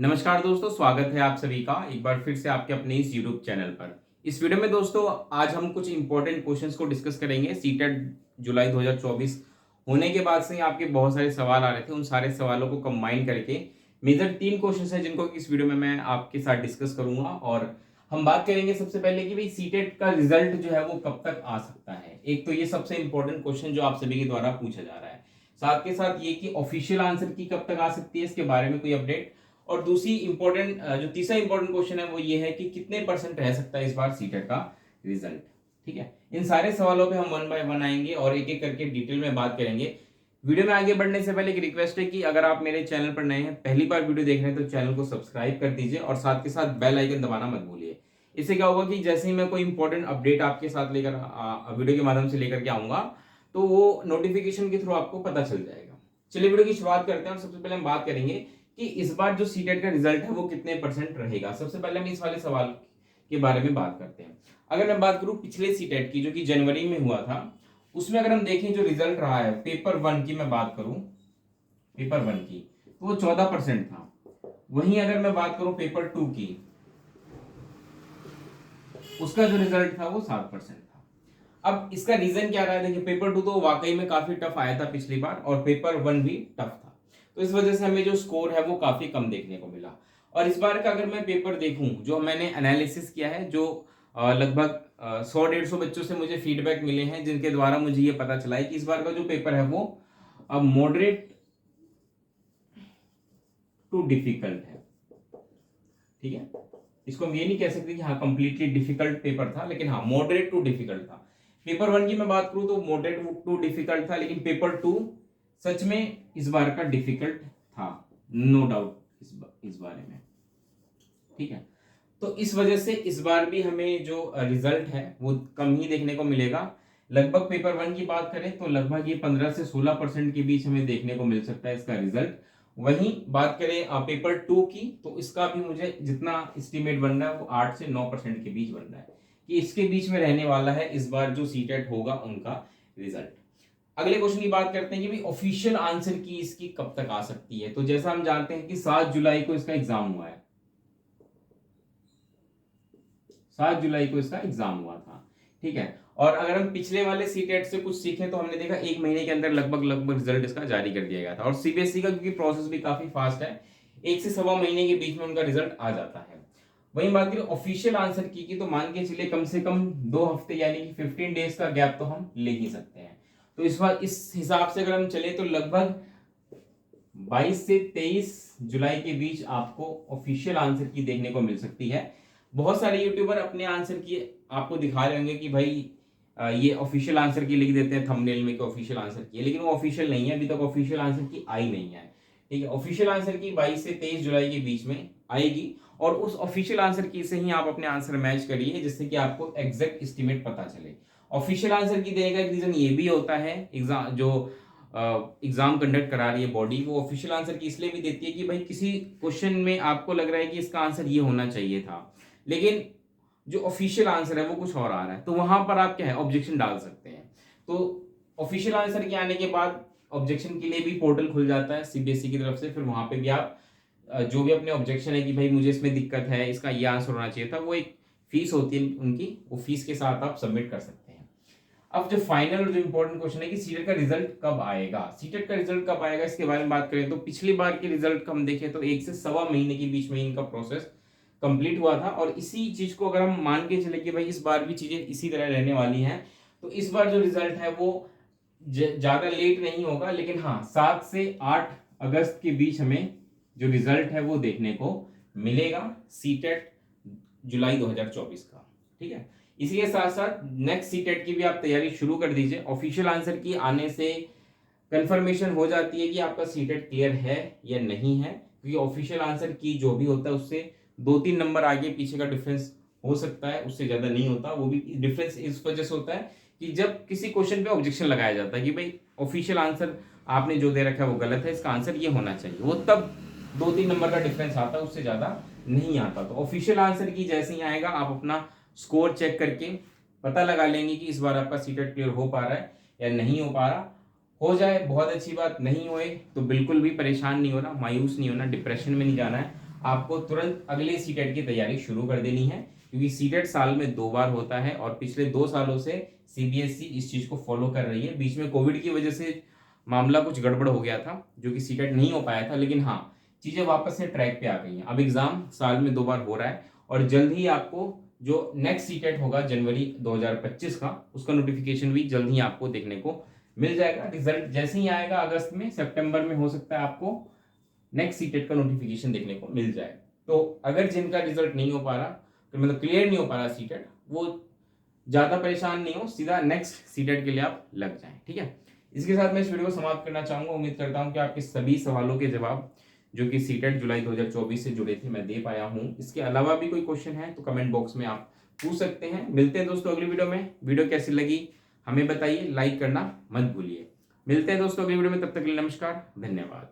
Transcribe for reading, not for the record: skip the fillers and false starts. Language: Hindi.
नमस्कार दोस्तों, स्वागत है आप सभी का एक बार फिर से आपके अपने इस यूट्यूब चैनल पर। इस वीडियो में दोस्तों आज हम कुछ इंपॉर्टेंट क्वेश्चंस को डिस्कस करेंगे। सीटेट जुलाई 2024 होने के बाद से ही आपके बहुत सारे सवाल आ रहे थे, उन सारे सवालों को कंबाइन करके मेजर 3 क्वेश्चंस हैं जिनको इस वीडियो में मैं आपके साथ डिस्कस करूंगा। और हम बात करेंगे सबसे पहले कि भाई सीटेट का रिजल्ट जो है वो कब तक आ सकता है। एक तो ये सबसे इंपॉर्टेंट क्वेश्चन जो आप सभी के द्वारा पूछा जा रहा है, साथ के साथ ये कि ऑफिशियल आंसर की कब तक आ सकती है, इसके बारे में कोई अपडेट। और दूसरी इंपॉर्टेंट जो तीसरा इंपॉर्टेंट क्वेश्चन है वो ये है कि कितने परसेंट रह सकता है इस बार सीटेट का रिजल्ट। ठीक है, इन सारे सवालों पे हम वन बाय वन आएंगे और एक एक करके डिटेल में बात करेंगे। वीडियो में आगे बढ़ने से पहले एक रिक्वेस्ट है कि अगर आप मेरे चैनल पर नए हैं, पहली बार वीडियो देख रहे हैं, तो चैनल को सब्सक्राइब कर दीजिए और साथ के साथ बेल आइकन दबाना मत भूलिए। इससे क्या होगा कि जैसे ही मैं कोई इंपॉर्टेंट अपडेट आपके साथ लेकर वीडियो के माध्यम से लेकर के आऊंगा तो वो नोटिफिकेशन के थ्रू आपको पता चल जाएगा। चलिए वीडियो की शुरुआत करते हैं और सबसे पहले हम बात करेंगे कि इस बार जो सीटेट का रिजल्ट है वो कितने परसेंट रहेगा। सबसे पहले हम इस वाले सवाल के बारे में बात करते हैं। अगर मैं बात करूं पिछले सीटेट की जो कि जनवरी में हुआ था, उसमें अगर हम देखें जो रिजल्ट रहा है पेपर 1 की मैं बात करूं, पेपर 1 की तो वो 14% था। वहीं अगर मैं बात करूं पेपर 2 की, उसका जो रिजल्ट था वो 7% था। अब इसका रीजन क्या रहा है, देखिए पेपर 2 तो वाकई में काफी टफ आया था पिछली बार और पेपर 1 भी टफ था, तो इस वजह से हमें जो स्कोर है वो काफी कम देखने को मिला। और इस बार का अगर मैं पेपर देखूं, जो मैंने एनालिसिस किया है, जो लगभग 100-150 बच्चों से मुझे फीडबैक मिले हैं जिनके द्वारा मुझे ये पता चला है कि इस बार का जो पेपर है वो मॉडरेट टू डिफिकल्ट है। ठीक है, इसको हम ये नहीं कह सकते कि हाँ कंप्लीटली डिफिकल्ट पेपर था, लेकिन हाँ मॉडरेट टू डिफिकल्ट था। पेपर 1 की मैं बात करूं तो मॉडरेट टू डिफिकल्ट था, लेकिन पेपर 2 सच में इस बार का डिफिकल्ट था, नो डाउट इस बारे में। ठीक है, तो इस वजह से इस बार भी हमें जो रिजल्ट है वो कम ही देखने को मिलेगा। लगभग पेपर 1 की बात करें तो लगभग ये 15 से 16% के बीच हमें देखने को मिल सकता है इसका रिजल्ट। वहीं बात करें पेपर 2 की, तो इसका भी मुझे जितना एस्टिमेट बन रहा है वो 8 से 9% के बीच बन रहा है कि इसके बीच में रहने वाला है इस बार जो सीटेट होगा उनका रिजल्ट। अगले क्वेश्चन की बात करते हैं कि भाई ऑफिशियल आंसर की इसकी कब तक आ सकती है। तो जैसा हम जानते हैं कि 7 जुलाई को इसका एग्जाम हुआ है, 7 जुलाई को इसका एग्जाम हुआ था। ठीक है, और अगर हम पिछले वाले सीटेट से कुछ सीखें तो हमने देखा 1 महीने के अंदर लगभग रिजल्ट इसका जारी कर दिया गया था। और सीबीएसई का क्योंकि प्रोसेस भी काफी फास्ट है, 1 से सवा महीने के बीच में उनका रिजल्ट आ जाता है। वहीं बात करें ऑफिशियल आंसर की तो मान के चलिए कम से कम 2 हफ्ते यानी कि 15 डेज का गैप तो हम ले ही सकते हैं। तो इस बार इस हिसाब से अगर हम चले तो लगभग 22 से 23 जुलाई के बीच आपको ऑफिशियल आंसर की देखने को मिल सकती है। बहुत सारे यूट्यूबर अपने आंसर की आपको दिखा रहे होंगे कि भाई ये ऑफिशियल आंसर की लिख देते हैं थंबनेल में कि ऑफिशियल आंसर की है, लेकिन वो ऑफिशियल नहीं है, अभी तक ऑफिशियल आंसर की आई नहीं है। ठीक है, ऑफिशियल आंसर की 22 से 23 जुलाई के बीच में आएगी और उस ऑफिशियल आंसर की से ही आप अपने आंसर मैच करिए जिससे कि आपको एग्जैक्ट एस्टिमेट पता चले। ऑफिशियल आंसर की देने का एक रीजन ये भी होता है, एग्जाम जो एग्जाम कंडक्ट करा रही है बॉडी, वो ऑफिशियल आंसर की इसलिए भी देती है कि भाई किसी क्वेश्चन में आपको लग रहा है कि इसका आंसर ये होना चाहिए था, लेकिन जो ऑफिशियल आंसर है वो कुछ और आ रहा है, तो वहां पर आप क्या है ऑब्जेक्शन डाल सकते हैं। तो ऑफिशियल आंसर के आने के बाद ऑब्जेक्शन के लिए भी पोर्टल खुल जाता है सीबीएसई की तरफ से, फिर वहां पे भी आप जो भी अपने ऑब्जेक्शन है कि भाई मुझे इसमें दिक्कत है, इसका ये आंसर होना चाहिए था, वो एक फीस होती है उनकी, वो फीस के साथ आप सबमिट कर सकते हैं। अब जो फाइनल और जो इंपॉर्टेंट क्वेश्चन है कि सीटेट का रिजल्ट कब आएगा, सीटेट का रिजल्ट कब आएगा इसके बारे में बात करें तो पिछली बार के रिजल्ट का हम देखें तो 1 से सवा महीने के बीच में इनका प्रोसेस कंप्लीट हुआ था। और इसी चीज को अगर हम मान के चले कि भाई इस बार भी चीजें इसी तरह रहने वाली हैं, तो इस बार जो रिजल्ट है वो ज्यादा लेट नहीं होगा, लेकिन हाँ 7 से 8 अगस्त के बीच हमें जो रिजल्ट है वो देखने को मिलेगा सीटेट जुलाई 2024 का। ठीक है, इसी के साथ साथ नेक्स्ट सीटेट की भी आप तैयारी शुरू कर दीजिए। ऑफिशियल आंसर की आने से कंफर्मेशन हो जाती है कि आपका सीटेट क्लियर है या नहीं है, क्योंकि ऑफिशियल आंसर की जो भी होता है उससे 2-3 नंबर आगे पीछे का डिफरेंस हो सकता है, उससे ज्यादा नहीं होता। वो भी डिफरेंस इस वजह से होता है कि जब किसी क्वेश्चन पे ऑब्जेक्शन लगाया जाता है कि भाई ऑफिशियल आंसर आपने जो दे रखा है वो गलत है, इसका आंसर ये होना चाहिए, वो तब 2-3 नंबर का डिफरेंस आता है, उससे ज्यादा नहीं आता। तो ऑफिशियल आंसर की जैसे ही आएगा आप अपना स्कोर चेक करके पता लगा लेंगे कि इस बार आपका सीटेट क्लियर हो पा रहा है या नहीं हो पा रहा। हो जाए बहुत अच्छी बात, नहीं होए तो बिल्कुल भी परेशान नहीं होना, मायूस नहीं होना, डिप्रेशन में नहीं जाना है। आपको तुरंत अगले सीटेट की तैयारी शुरू कर देनी है, क्योंकि सीटेट साल में 2 बार होता है और पिछले 2 सालों से सीबीएसई इस चीज को फॉलो कर रही है। बीच में कोविड की वजह से मामला कुछ गड़बड़ हो गया था, जो कि सीटेट नहीं हो पाया था, लेकिन हाँ चीजें वापस से ट्रैक पे आ गई हैं। अब एग्जाम साल में 2 बार हो रहा है और जल्द ही आपको जो नेक्स्ट सीटेट होगा जनवरी 2025 का, उसका नोटिफिकेशन भी जल्द ही आपको देखने को मिल जाएगा। रिजल्ट जैसे ही आएगा अगस्त में, सितंबर में हो सकता है आपको नेक्स्ट सीटेट का नोटिफिकेशन देखने को मिल जाए। तो अगर जिनका रिजल्ट नहीं हो पा रहा, तो मतलब क्लियर नहीं हो पा रहा सीटेट, वो ज्यादा परेशान नहीं हो, सीधा नेक्स्ट सीटेट के लिए आप लग जाएं। ठीक है, इसके साथ मैं इस वीडियो को समाप्त करना चाहूंगा। उम्मीद करता हूं कि आपके सभी सवालों के जवाब जो कि सीटेट जुलाई 2024 से जुड़े थे मैं दे पाया हूं। इसके अलावा भी कोई क्वेश्चन है तो कमेंट बॉक्स में आप पूछ सकते हैं। मिलते हैं दोस्तों अगली वीडियो में। वीडियो कैसी लगी हमें बताइए, लाइक करना मत भूलिए। मिलते हैं दोस्तों अगली वीडियो में, तब तक के लिए नमस्कार, धन्यवाद।